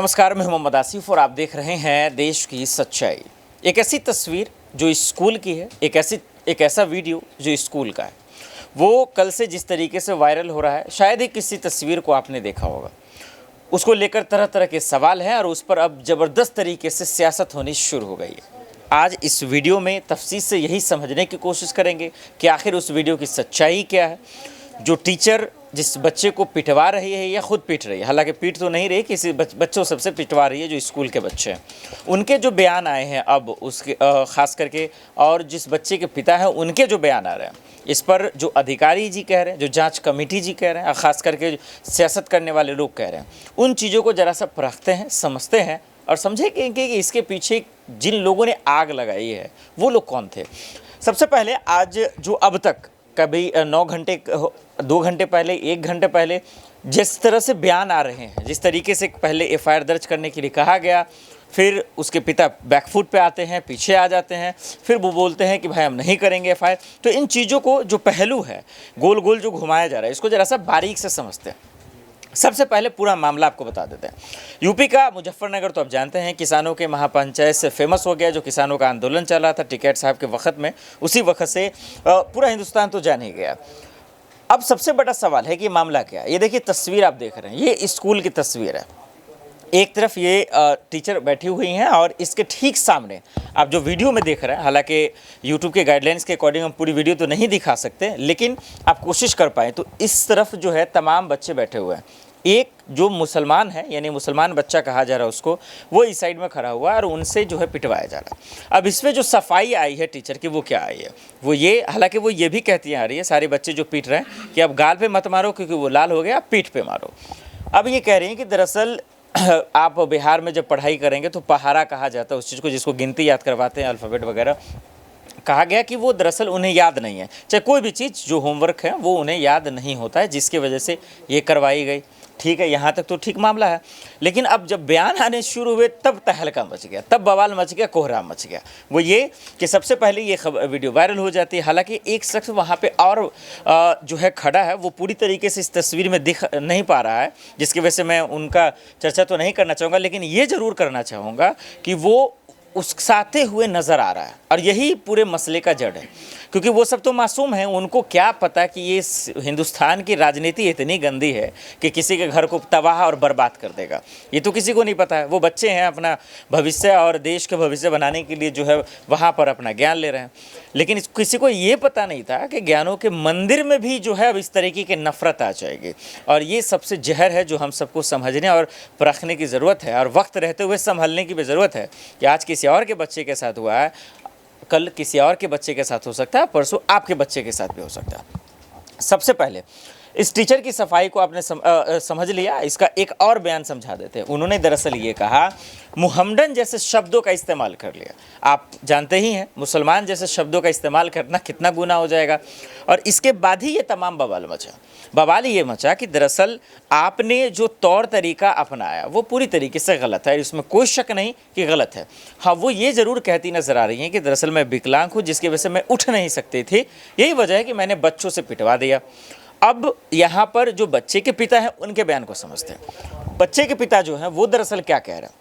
नमस्कार, मैं मोहम्मद आसिफ और आप देख रहे हैं देश की सच्चाई। एक ऐसी तस्वीर जो स्कूल की है, एक ऐसा वीडियो जो स्कूल का है। वो कल से जिस तरीके से वायरल हो रहा है, शायद ही किसी तस्वीर को आपने देखा होगा। उसको लेकर तरह तरह के सवाल हैं और उस पर अब ज़बरदस्त तरीके से सियासत होनी शुरू हो गई है। आज इस वीडियो में तफसील से यही समझने की कोशिश करेंगे कि आखिर उस वीडियो की सच्चाई क्या है। जो टीचर जिस बच्चे को पिटवा रही है या खुद पीट रही है, हालांकि पीट तो नहीं रही, किसी बच्चों सबसे पिटवा रही है जो स्कूल के बच्चे हैं, उनके जो बयान आए हैं अब उसके ख़ास करके, और जिस बच्चे के पिता हैं उनके जो बयान आ रहे हैं, इस पर जो अधिकारी जी कह रहे हैं, जो जांच कमेटी जी कह रहे हैं, ख़ास करके सियासत करने वाले लोग कह रहे हैं, उन चीज़ों को ज़रा सा परखते हैं, समझते हैं और समझे कि इसके पीछे जिन लोगों ने आग लगाई है वो लोग कौन थे। सबसे पहले आज जो अब तक कभी 9 घंटे 2 घंटे पहले 1 घंटे पहले जिस तरह से बयान आ रहे हैं, जिस तरीके से पहले एफआईआर दर्ज करने के लिए कहा गया, फिर उसके पिता बैकफुट पे आते हैं, पीछे आ जाते हैं, फिर वो बोलते हैं कि भाई हम नहीं करेंगे एफआईआर। तो इन चीज़ों को जो पहलू है, गोल गोल जो घुमाया जा रहा है, इसको ज़रा सा बारीक से समझते हैं। सबसे पहले पूरा मामला आपको बता देते हैं। यूपी का मुजफ्फरनगर तो आप जानते हैं किसानों के महापंचायत से फेमस हो गया। जो किसानों का आंदोलन चल रहा था टिकैत साहब के वक्त में, उसी वक्त से पूरा हिंदुस्तान तो जान ही गया। अब सबसे बड़ा सवाल है कि मामला क्या है। ये देखिए तस्वीर आप देख रहे हैं, ये स्कूल की तस्वीर है। एक तरफ ये टीचर बैठी हुई हैं और इसके ठीक सामने आप जो वीडियो में देख रहे हैं, हालांकि यूट्यूब के गाइडलाइंस के अकॉर्डिंग हम पूरी वीडियो तो नहीं दिखा सकते, लेकिन आप कोशिश कर पाएँ तो इस तरफ जो है तमाम बच्चे बैठे हुए हैं। एक जो मुसलमान है, यानी मुसलमान बच्चा कहा जा रहा है उसको, वो इस साइड में खड़ा हुआ है और उनसे जो है पिटवाया जा रहा है। अब इसमें जो सफाई आई है टीचर की, वो क्या आई है, वो ये, हालांकि वो ये भी कहती आ रही है सारे बच्चे जो पीट रहे हैं कि अब गाल पे मत मारो क्योंकि वो लाल हो गया, अब पीठ पे मारो। अब ये कह रही हैं कि दरअसल आप बिहार में जब पढ़ाई करेंगे तो पहाड़ा कहा जाता है उस चीज़ को, जिसको गिनती याद करवाते हैं, अल्फ़ाबेट वगैरह। कहा गया कि वो दरअसल उन्हें याद नहीं है, चाहे कोई भी चीज़ जो होमवर्क है वो उन्हें याद नहीं होता है, जिसकी वजह से ये करवाई गई। ठीक है, यहाँ तक तो ठीक मामला है। लेकिन अब जब बयान आने शुरू हुए तब तहलका मच गया, तब बवाल मच गया, कोहराम मच गया। वो ये कि सबसे पहले ये वीडियो वायरल हो जाती है। हालांकि एक शख्स वहाँ पे और जो है खड़ा है, वो पूरी तरीके से इस तस्वीर में दिख नहीं पा रहा है, जिसकी वजह से मैं उनका चर्चा तो नहीं करना चाहूँगा, लेकिन ये ज़रूर करना चाहूँगा कि वो उकसाते हुए नज़र आ रहा है और यही पूरे मसले का जड़ है। क्योंकि वो सब तो मासूम हैं, उनको क्या पता कि ये हिंदुस्तान की राजनीति इतनी गंदी है कि किसी के घर को तबाह और बर्बाद कर देगा, ये तो किसी को नहीं पता है। वो बच्चे हैं, अपना भविष्य और देश के भविष्य बनाने के लिए जो है वहाँ पर अपना ज्ञान ले रहे हैं। लेकिन किसी को ये पता नहीं था कि ज्ञानों के मंदिर में भी जो है अब इस तरीके की नफ़रत आ जाएगी। और ये सबसे जहर है जो हम सबको समझने और परखने की ज़रूरत है, और वक्त रहते हुए संभलने की भी ज़रूरत है कि आज किसी और के बच्चे के साथ हुआ है, कल किसी और के बच्चे के साथ हो सकता है, परसों आपके बच्चे के साथ भी हो सकता है। सबसे पहले इस टीचर की सफाई को आपने समझ लिया, इसका एक और बयान समझा देते हैं। उन्होंने दरअसल ये कहा, मुहम्मडन जैसे शब्दों का इस्तेमाल कर लिया। आप जानते ही हैं मुसलमान जैसे शब्दों का इस्तेमाल करना कितना गुनाह हो जाएगा। और इसके बाद ही ये तमाम बवाल मचा। बवाल ये मचा कि दरअसल आपने जो तौर तरीका अपनाया वो पूरी तरीके से गलत है, इसमें कोई शक नहीं कि गलत है। हाँ, वो ये ज़रूर कहती नज़र आ रही हैं कि दरअसल मैं विकलांग हूँ, जिसकी वजह से मैं उठ नहीं सकती थी, यही वजह है कि मैंने बच्चों से पिटवा दिया। अब यहाँ पर जो बच्चे के पिता हैं उनके बयान को समझते हैं। बच्चे के पिता जो हैं वो दरअसल क्या कह रहे हैं,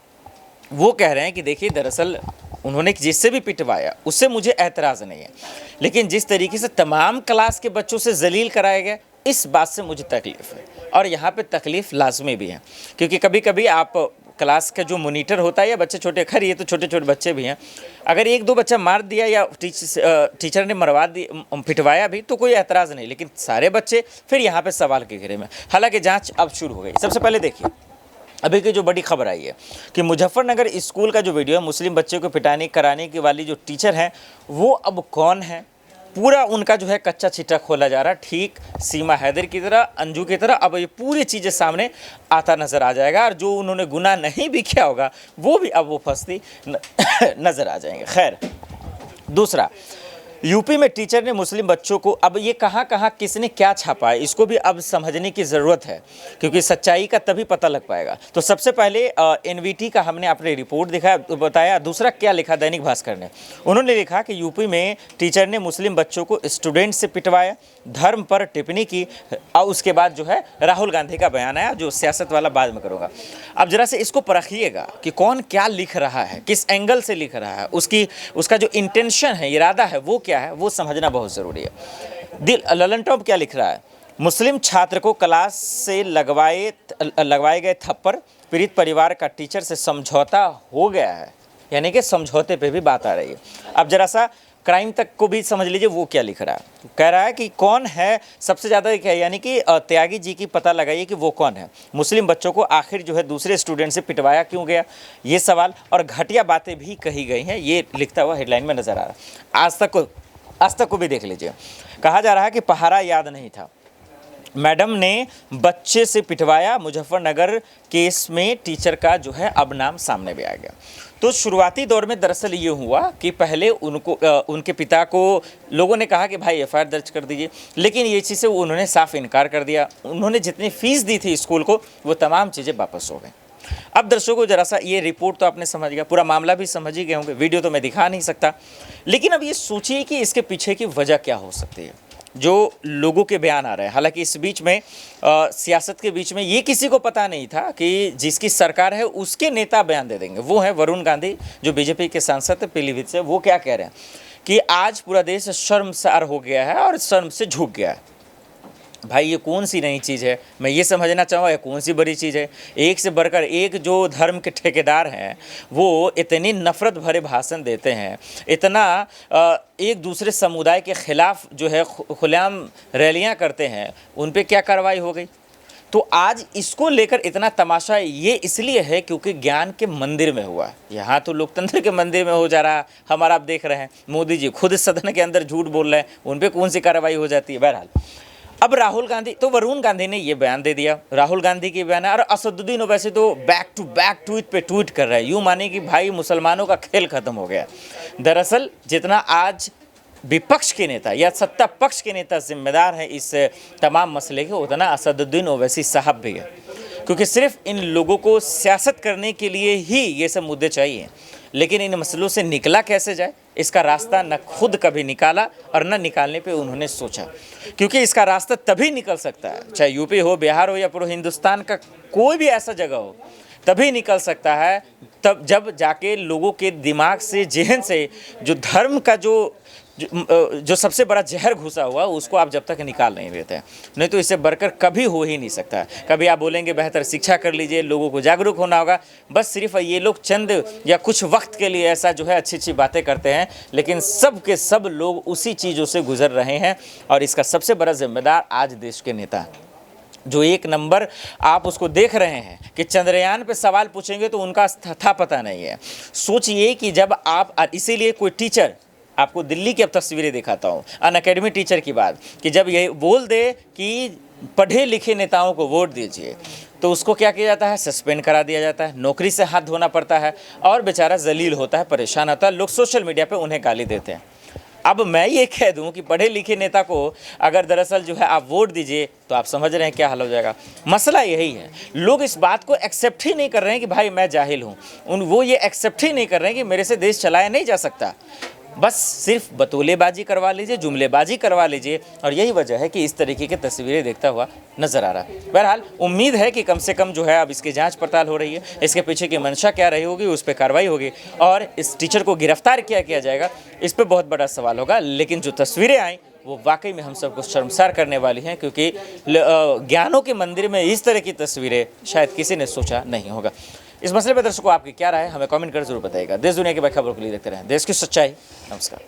वो कह रहे हैं कि देखिए दरअसल उन्होंने जिससे भी पिटवाया उससे मुझे एतराज़ नहीं है, लेकिन जिस तरीके से तमाम क्लास के बच्चों से जलील कराया गया, इस बात से मुझे तकलीफ़ है। और यहाँ पे तकलीफ़ लाजमी भी है, क्योंकि कभी कभी आप क्लास का जो मोनीटर होता है या बच्चे छोटे, खैर ये तो छोटे छोटे बच्चे भी हैं, अगर 1-2 बच्चा मार दिया या टीचर ने मरवा दिया, पिटवाया भी, तो कोई एतराज़ नहीं, लेकिन सारे बच्चे फिर यहाँ पे सवाल के घेरे में। हालांकि जांच अब शुरू हो गई। सबसे पहले देखिए अभी की जो बड़ी खबर आई है कि मुजफ्फरनगर स्कूल का जो वीडियो है, मुस्लिम बच्चे को पिटाने कराने की वाली जो टीचर हैं वो अब कौन है, पूरा उनका जो है कच्चा छिट्टा खोला जा रहा है। ठीक सीमा हैदर की तरह, अंजू की तरह अब ये पूरी चीज़ें सामने आता नज़र आ जाएगा, और जो उन्होंने गुनाह नहीं भी किया होगा वो भी अब वो फंसती नज़र आ जाएंगे। खैर, दूसरा यूपी में टीचर ने मुस्लिम बच्चों को, अब ये कहाँ कहाँ किसने क्या छापा है इसको भी अब समझने की ज़रूरत है, क्योंकि सच्चाई का तभी पता लग पाएगा। तो सबसे पहले एनवीटी का हमने अपने रिपोर्ट दिखाया, बताया। दूसरा क्या लिखा दैनिक भास्कर ने, उन्होंने लिखा कि यूपी में टीचर ने मुस्लिम बच्चों को स्टूडेंट से पिटवाया, धर्म पर टिप्पणी की, और उसके बाद जो है राहुल गांधी का बयान आया, जो सियासत वाला बाद में करूँगा। अब जरा से इसको परखिएगा कि कौन क्या लिख रहा है, किस एंगल से लिख रहा है, उसका जो इंटेंशन है, इरादा है, वो क्या है, वो समझना बहुत ज़रूरी है। ललन टॉप क्या लिख रहा है, मुस्लिम छात्र को क्लास से लगवाए गए थप्पड़, पीड़ित परिवार का टीचर से समझौता हो गया है, यानी कि समझौते पे भी बात आ रही है। अब जरा सा क्राइम तक को भी समझ लीजिए, वो क्या लिख रहा है। कह रहा है कि कौन है सबसे ज़्यादा, यानी कि त्यागी जी की पता लगाइए कि वो कौन है। मुस्लिम बच्चों को आखिर जो है दूसरे स्टूडेंट से पिटवाया क्यों गया, ये सवाल, और घटिया बातें भी कही गई हैं, ये लिखता हुआ हेडलाइन में नज़र आ रहा है। आज तक को भी देख लीजिए, कहा जा रहा है कि पहाड़ा याद नहीं था, मैडम ने बच्चे से पिटवाया, मुजफ्फरनगर केस में टीचर का जो है अब नाम सामने भी आ गया। तो शुरुआती दौर में दरअसल ये हुआ कि पहले उनके पिता को लोगों ने कहा कि भाई एफआईआर दर्ज कर दीजिए, लेकिन ये चीज़ से उन्होंने साफ इनकार कर दिया। उन्होंने जितनी फीस दी थी स्कूल को, वो तमाम चीज़ें वापस हो गई। अब दर्शकों जरा सा ये रिपोर्ट तो आपने समझ गया, पूरा मामला भी समझ ही गए होंगे, वीडियो तो मैं दिखा नहीं सकता, लेकिन अब ये सोचिए कि इसके पीछे की वजह क्या हो सकती है, जो लोगों के बयान आ रहे हैं। हालांकि इस बीच में सियासत के बीच में ये किसी को पता नहीं था कि जिसकी सरकार है उसके नेता बयान दे देंगे। वो है वरुण गांधी, जो बीजेपी के सांसद है पीलीभीत से। वो क्या कह रहे हैं कि आज पूरा देश शर्मसार हो गया है और शर्म से झुक गया है। भाई ये कौन सी नई चीज़ है, मैं ये समझना चाहूँगा, ये कौन सी बड़ी चीज़ है। एक से बढ़कर एक जो धर्म के ठेकेदार हैं वो इतनी नफ़रत भरे भाषण देते हैं, इतना एक दूसरे समुदाय के ख़िलाफ़ जो है खुलेआम रैलियाँ करते हैं, उन पे क्या कार्रवाई हो गई। तो आज इसको लेकर इतना तमाशा ये इसलिए है क्योंकि ज्ञान के मंदिर में हुआ। यहाँ तो लोकतंत्र के मंदिर में हो जा रहा, हमारा आप देख रहे हैं, मोदी जी खुद सदन के अंदर झूठ बोल रहे हैं, उन पर कौन सी कार्रवाई हो जाती है। बहरहाल अब राहुल गांधी, तो वरुण गांधी ने ये बयान दे दिया, राहुल गांधी के बयान है, और असदुद्दीन ओवैसी तो बैक टू बैक ट्वीट पे ट्वीट कर रहा है, यूँ माने कि भाई मुसलमानों का खेल खत्म हो गया। दरअसल जितना आज विपक्ष के नेता या सत्ता पक्ष के नेता जिम्मेदार हैं इस तमाम मसले के, उतना असदुद्दीन ओवैसी साहब भी है, क्योंकि सिर्फ इन लोगों को सियासत करने के लिए ही ये सब मुद्दे चाहिए, लेकिन इन मसलों से निकला कैसे जाए इसका रास्ता न खुद कभी निकाला और न निकालने पे उन्होंने सोचा। क्योंकि इसका रास्ता तभी निकल सकता है, चाहे यूपी हो, बिहार हो या पूरे हिंदुस्तान का कोई भी ऐसा जगह हो, तभी निकल सकता है तब जब जाके लोगों के दिमाग से, जहन से जो धर्म का जो सबसे बड़ा जहर घुसा हुआ, उसको आप जब तक निकाल नहीं देते हैं, नहीं तो इससे बढ़कर कभी हो ही नहीं सकता है। कभी आप बोलेंगे बेहतर शिक्षा कर लीजिए, लोगों को जागरूक होना होगा, बस सिर्फ ये लोग चंद या कुछ वक्त के लिए ऐसा जो है अच्छी अच्छी बातें करते हैं, लेकिन सब के सब लोग उसी चीज़ों से गुजर रहे हैं। और इसका सबसे बड़ा जिम्मेदार आज देश के नेता हैं, जो एक नंबर आप उसको देख रहे हैं कि चंद्रयान पे सवाल पूछेंगे तो उनका था पता नहीं है। सोचिए कि जब आप, इसीलिए कोई टीचर, आपको दिल्ली की अब तस्वीरें दिखाता हूँ, अनअकैडमी टीचर की बात, कि जब ये बोल दे कि पढ़े लिखे नेताओं को वोट दीजिए, तो उसको क्या किया जाता है, सस्पेंड करा दिया जाता है, नौकरी से हाथ धोना पड़ता है, और बेचारा जलील होता है, परेशान होता है, लोग सोशल मीडिया पे उन्हें गाली देते हैं। अब मैं ये कह दूं कि पढ़े लिखे नेता को अगर दरअसल जो है आप वोट दीजिए, तो आप समझ रहे हैं क्या हाल हो जाएगा। मसला यही है, लोग इस बात को एक्सेप्ट ही नहीं कर रहे हैं कि भाई मैं जाहिल हूँ, वो ये एक्सेप्ट ही नहीं कर रहे हैं कि मेरे से देश चलाया नहीं जा सकता। बस सिर्फ बतौलेबाजी करवा लीजिए, जुमलेबाजी करवा लीजिए, और यही वजह है कि इस तरीके की तस्वीरें देखता हुआ नज़र आ रहा है। बहरहाल उम्मीद है कि कम से कम जो है अब इसकी जांच पड़ताल हो रही है, इसके पीछे की मंशा क्या रही होगी, उस पर कार्रवाई होगी, और इस टीचर को गिरफ्तार किया जाएगा, इस पर बहुत बड़ा सवाल होगा। लेकिन जो तस्वीरें आई वो वाकई में हम सबको शर्मसार करने वाली हैं, क्योंकि ज्ञानों के मंदिर में इस तरह की तस्वीरें शायद किसी ने सोचा नहीं होगा। इस मसले पर दर्शकों आपकी क्या राय है, हमें कमेंट कर जरूर बताइएगा। देश दुनिया की बड़ी खबरों के लिए देखते रहें देश की सच्चाई। नमस्कार।